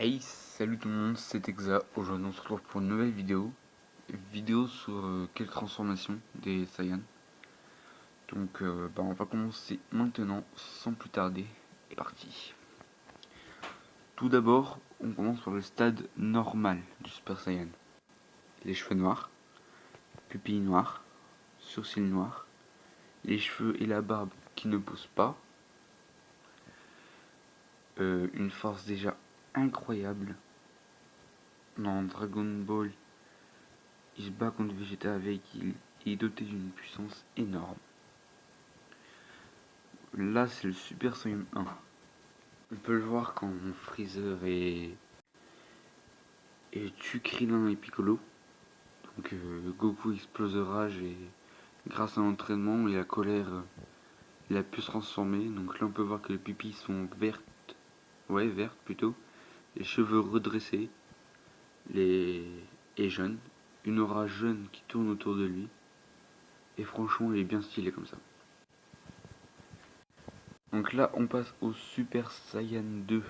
Hey, salut tout le monde, c'est Exa. Aujourd'hui on se retrouve pour une nouvelle vidéo sur quelle transformation des Saiyans. Donc on va commencer maintenant sans plus tarder. Et parti. Tout d'abord, on commence par le stade normal du Super Saiyan. Les cheveux noirs, pupilles noires, sourcils noirs, les cheveux et la barbe qui ne poussent pas, une force déjà incroyable. Dans Dragon Ball, il se bat contre Vegeta avec, il est doté d'une puissance énorme. Là, c'est le Super Saiyan 1. On peut le voir quand Freezer et tue Krillin et Piccolo. Donc Goku explose de rage et grâce à l'entraînement et la colère, il a pu se transformer. Donc là, on peut voir que les pupilles sont vertes. Ouais, vertes plutôt. Les cheveux redressés. Et jeunes. Une aura jeune qui tourne autour de lui. Et franchement, il est bien stylé comme ça. Donc là, on passe au Super Saiyan 2.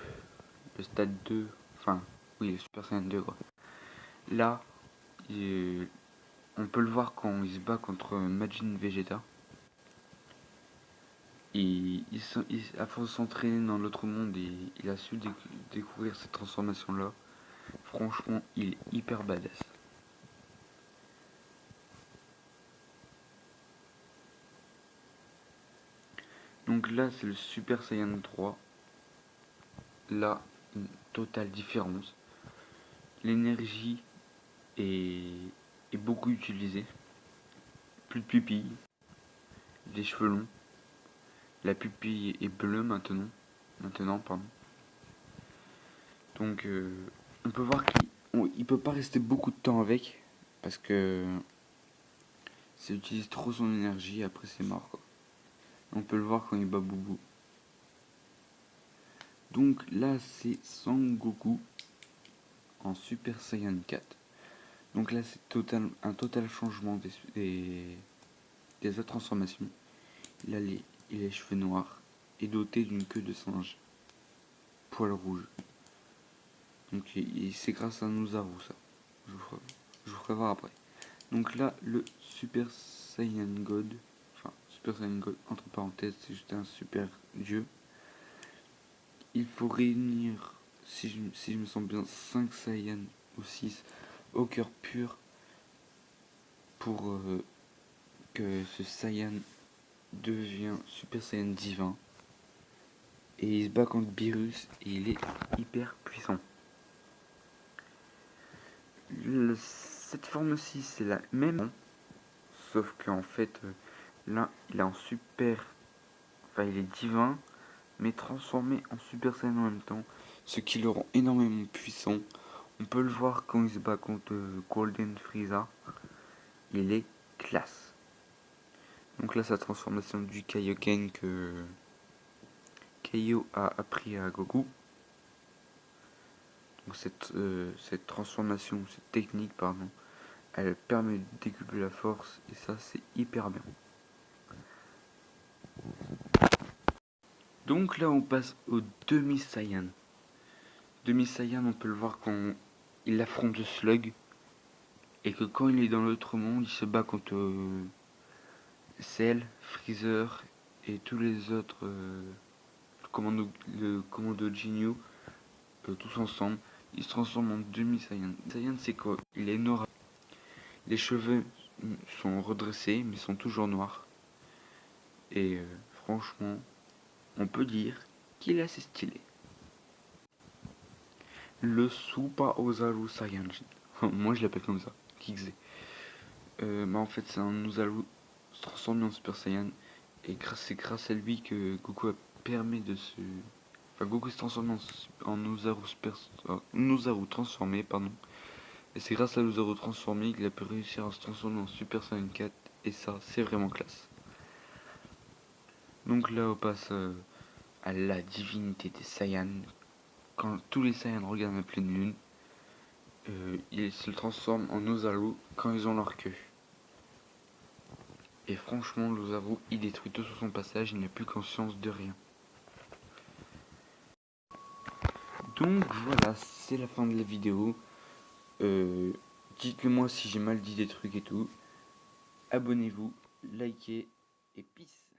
Le stade 2. Enfin, oui, le Super Saiyan 2 quoi. Là, on peut le voir quand il se bat contre Majin Vegeta. À force de s'entraîner dans l'autre monde, il a su découvrir cette transformation-là. Franchement, il est hyper badass. Donc là, c'est le Super Saiyan 3. Là, une totale différence. L'énergie est beaucoup utilisée. Plus de pupilles, les cheveux longs. La pupille est bleue maintenant. Pardon. Donc, on peut voir qu'il peut pas rester beaucoup de temps avec. Parce que ça utilise trop son énergie, après c'est mort quoi. On peut le voir quand il bat Boubou. Donc là c'est Sangoku en Super Saiyan 4. Donc là c'est un total changement des autres transformations. Il a les cheveux noirs et doté d'une queue de singe. Poil rouge. Donc c'est grâce à Nozaru ça. Je vous ferai voir après. Donc là le Super Saiyan God. Enfin Super Saiyan God entre parenthèses c'est juste un super dieu. Il faut réunir, si je me sens bien, 5 Saiyans ou 6 au cœur pur pour que ce Saiyan devienne Super Saiyan divin. Et il se bat contre Beerus et il est hyper puissant. Cette forme-ci, c'est la même, sauf qu'en fait, là, il est en super... Enfin, il est divin, mais transformé en Super Saiyan en même temps, ce qui le rend énormément puissant. On peut le voir quand il se bat contre Golden Frieza. Il est classe. Donc là, sa transformation du Kaioken que Kaio a appris à Goku. Donc cette transformation, cette technique, pardon, elle permet de décupler la force et ça, c'est hyper bien. Donc là, on passe au demi-Saiyan. Demi-Saiyan, on peut le voir quand il affronte le Slug. Et que quand il est dans l'autre monde, il se bat contre Cell, Freezer et tous les autres, le commando Jinyu, tous ensemble. Il se transforme en demi-Saiyan. Saiyan, c'est quoi? Il est noir. Les cheveux sont redressés, mais sont toujours noirs. Et franchement, on peut dire qu'il est assez stylé. Le Super Ozaru Saiyajin. Moi, je l'appelle comme ça. Kikze. En fait, c'est un Ozaru se transformer en Super Saiyan. Et c'est grâce à lui que Goku permet de se... Enfin, Goku se transforme en Ozaru transformé, pardon. Et c'est grâce à Ozaru transformé qu'il a pu réussir à se transformer en Super Saiyan 4. Et ça, c'est vraiment classe. Donc là, on passe à la divinité des Saiyans. Quand tous les Saiyans regardent la pleine lune, ils se transforment en Ozaru quand ils ont leur queue. Et franchement, l'Ozaru, il détruit tout sur son passage, il n'a plus conscience de rien. Donc voilà, c'est la fin de la vidéo. Dites-le moi si j'ai mal dit des trucs et tout. Abonnez-vous, likez et peace.